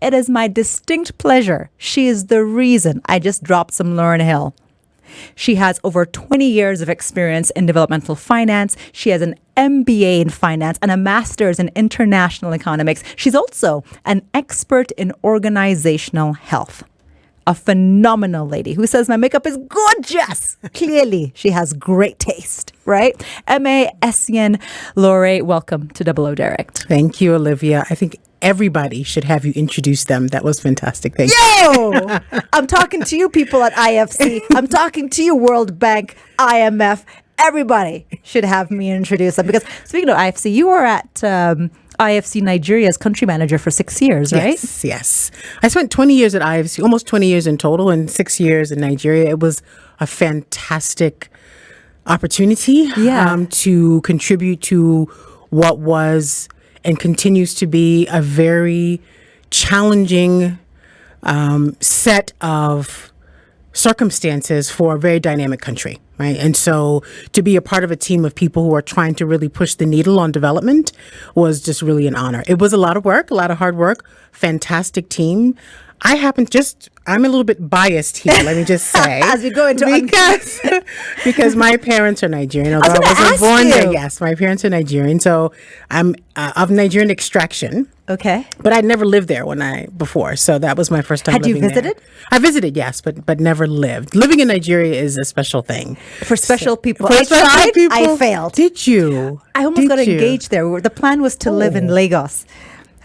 It is my distinct pleasure. She is the reason I just dropped some Lauryn Hill. She has over 20 years of experience in developmental finance. She has an MBA in finance and a master's in international economics. She's also an expert in organizational health. A phenomenal lady who says my makeup is gorgeous. Clearly, she has great taste, right? M.A. Essein Laurie, welcome to Double O Direct. Thank you, Olivia. I think everybody should have you introduce them. That was fantastic. Thank you. I'm talking to you people at IFC. I'm talking to you World Bank, IMF. Everybody should have me introduce them. Because speaking of IFC, you were at IFC Nigeria as country manager for 6 years, right? Yes. I spent 20 years at IFC, almost 20 years in total, and 6 years in Nigeria. It was a fantastic opportunity to contribute to what was and continues to be a very challenging set of circumstances for a very dynamic country, right? And so to be a part of a team of people who are trying to really push the needle on development was just really an honor. It was a lot of work, a lot of hard work, fantastic team. I'm a little bit biased here, let me just say. As we go into because my parents are Nigerian. Although I wasn't born there. Yes, my parents are Nigerian. So I'm of Nigerian extraction. Okay. But I'd never lived there before. So that was my first time living there. Had you visited? I visited, yes, but never lived. Living in Nigeria is a special thing. For special people. For special people. I failed. Did you? I almost got engaged there. The plan was to live in Lagos.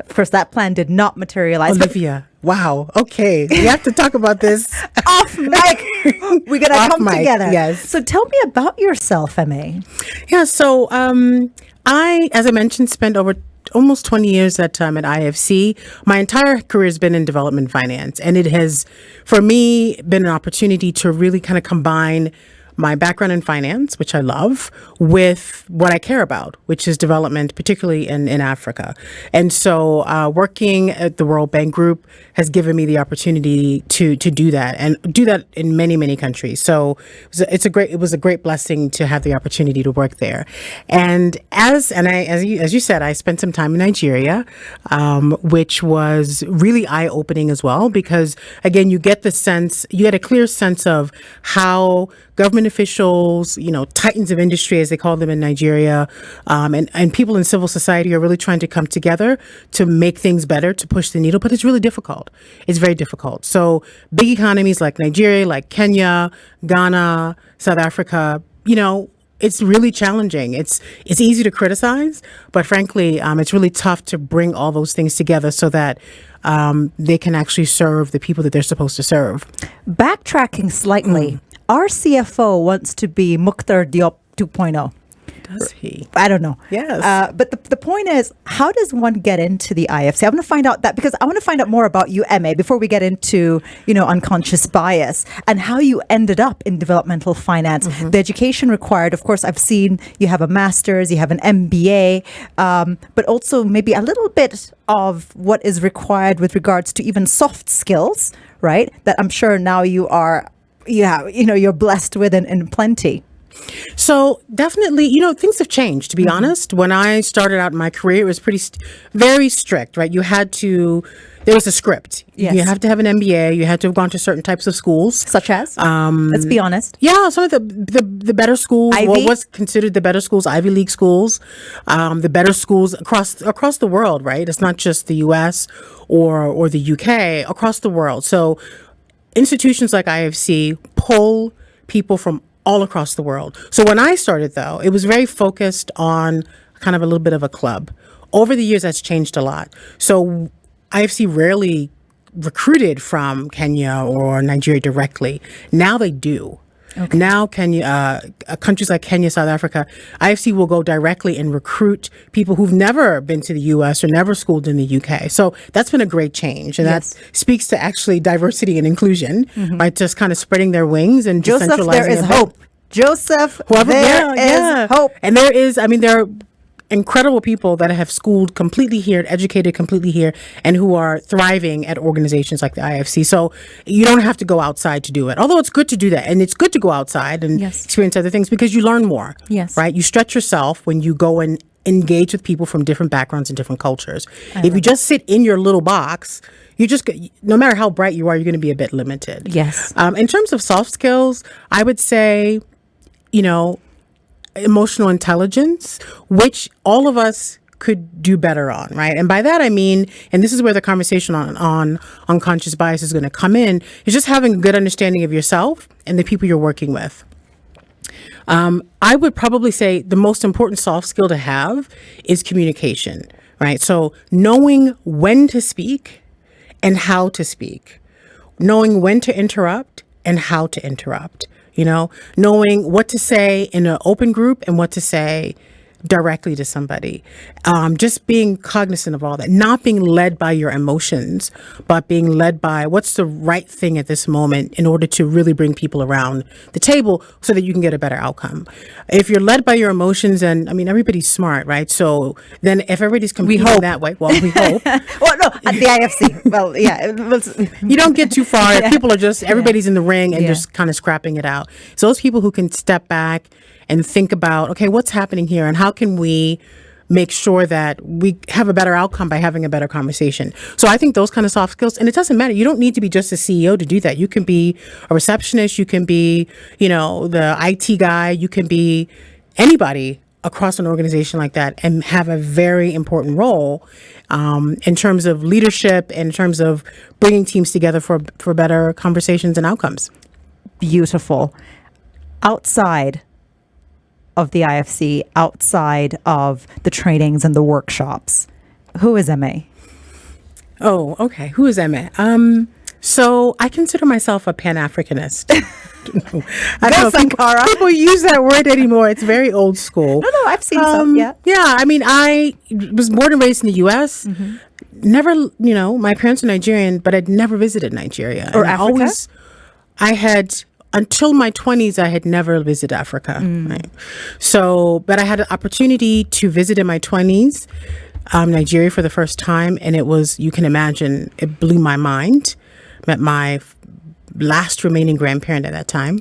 Of course, that plan did not materialize. Olivia, wow. Okay. We have to talk about this. Off mic. We're going to come together. Yes. So tell me about yourself, M.A. Yeah. So I, as I mentioned, spent over almost 20 years at IFC. My entire career has been in development finance. And it has, for me, been an opportunity to really kind of combine my background in finance, which I love, with what I care about, which is development, particularly in Africa. And so working at the World Bank Group has given me the opportunity to do that and do that in many, many countries. So it was a great blessing to have the opportunity to work there. And as you said, I spent some time in Nigeria, which was really eye-opening as well, because again, you get a clear sense of how government officials, titans of industry, as they call them in Nigeria, and people in civil society are really trying to come together to make things better, to push the needle. But it's really difficult. It's very difficult. So big economies like Nigeria, like Kenya, Ghana, South Africa, it's really challenging. It's easy to criticize, but frankly, it's really tough to bring all those things together so that they can actually serve the people that they're supposed to serve. Backtracking slightly. Our CFO wants to be Mukhtar Diop 2.0. Does he? I don't know. Yes. But the point is, how does one get into the IFC? I want to find out that because I want to find out more about you, M.A., before we get into, unconscious bias and how you ended up in developmental finance. Mm-hmm. The education required, of course, I've seen you have a master's, you have an MBA, but also maybe a little bit of what is required with regards to even soft skills, right? That I'm sure now you're blessed with in plenty. So definitely, things have changed, to be honest. When I started out in my career, it was very strict, right? There was a script. Yes. You have to have an MBA. You had to have gone to certain types of schools. Such as? Let's be honest. Yeah, some of the better schools, what was considered the better schools, Ivy League schools, the better schools across the world, right? It's not just the US or the UK, across the world. So institutions like IFC pull people from all across the world. So when I started, though, it was very focused on kind of a little bit of a club. Over the years, that's changed a lot. So IFC rarely recruited from Kenya or Nigeria directly. Now they do. Okay. Now countries like Kenya, South Africa, IFC will go directly and recruit people who've never been to the US or never schooled in the UK. So that's been a great change. And that speaks to actually diversity and inclusion, by just kind of spreading their wings and decentralizing. There is hope. Joseph, there is hope. And there are incredible people that have schooled completely here, educated completely here, and who are thriving at organizations like the IFC. So you don't have to go outside to do it. Although it's good to do that. And it's good to go outside and experience other things because you learn more. Yes. Right? You stretch yourself when you go and engage with people from different backgrounds and different cultures. If you just sit in your little box, no matter how bright you are, you're going to be a bit limited. Yes. In terms of soft skills, I would say, emotional intelligence, which all of us could do better on, right? And by that I mean, and this is where the conversation on unconscious bias is going to come in, is just having a good understanding of yourself and the people you're working with. I would probably say the most important soft skill to have is communication, right? So knowing when to speak and how to speak, knowing when to interrupt and how to interrupt, knowing what to say in an open group and what to say directly to somebody. Just being cognizant of all that, not being led by your emotions, but being led by what's the right thing at this moment in order to really bring people around the table so that you can get a better outcome. If you're led by your emotions, and everybody's smart, right? So then if everybody's competing that way, well, we hope. Well, no, at the IFC. Well, yeah. You don't get too far. If people are just, everybody's in the ring and just kind of scrapping it out. So those people who can step back and think about, okay, what's happening here and how can we make sure that we have a better outcome by having a better conversation. So I think those kind of soft skills, and it doesn't matter. You don't need to be just a CEO to do that. You can be a receptionist. You can be, the IT guy. You can be anybody across an organization like that and have a very important role in terms of leadership, in terms of bringing teams together for better conversations and outcomes. Beautiful. Outside of the IFC, outside of the trainings and the workshops, who is MA? Oh, okay. Who is MA? So I consider myself a Pan-Africanist. I don't know if people use that word anymore. It's very old school. No, I've seen some, yeah. Yeah, I was born and raised in the U.S. Mm-hmm. Never, my parents are Nigerian, but I'd never visited Nigeria. Or Africa? Until my 20s, I had never visited Africa. Right? So, but I had an opportunity to visit in my 20s, Nigeria for the first time. And it was, you can imagine, it blew my mind. Met my last remaining grandparent at that time.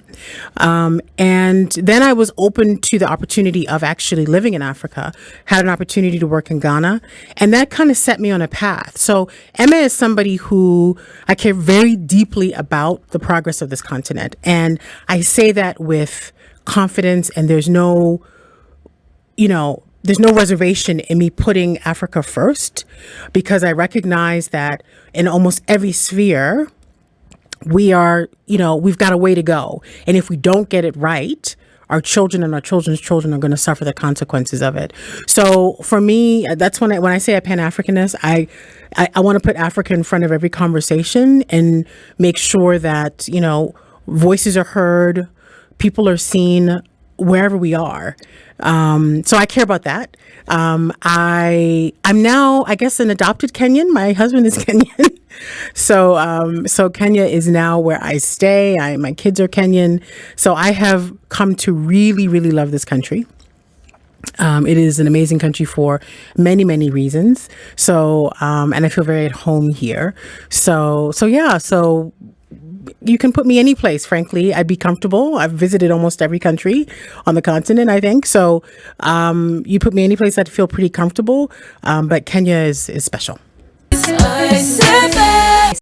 And then I was open to the opportunity of actually living in Africa, had an opportunity to work in Ghana, and that kind of set me on a path. So Emma is somebody who I care very deeply about the progress of this continent. And I say that with confidence, and there's no reservation in me putting Africa first, because I recognize that in almost every sphere, we've got a way to go. And if we don't get it right, our children and our children's children are going to suffer the consequences of it. So for me, that's when I say a Pan-Africanist, I want to put Africa in front of every conversation and make sure that, voices are heard, people are seen wherever we are. So I care about that. I'm now, I guess, an adopted Kenyan. My husband is Kenyan. So Kenya is now where I stay. My kids are Kenyan. So I have come to really, really love this country. It is an amazing country for many, many reasons. So, and I feel very at home here. So you can put me any place, frankly. I'd be comfortable. I've visited almost every country on the continent, I think. So you put me any place, I'd feel pretty comfortable. But Kenya is special.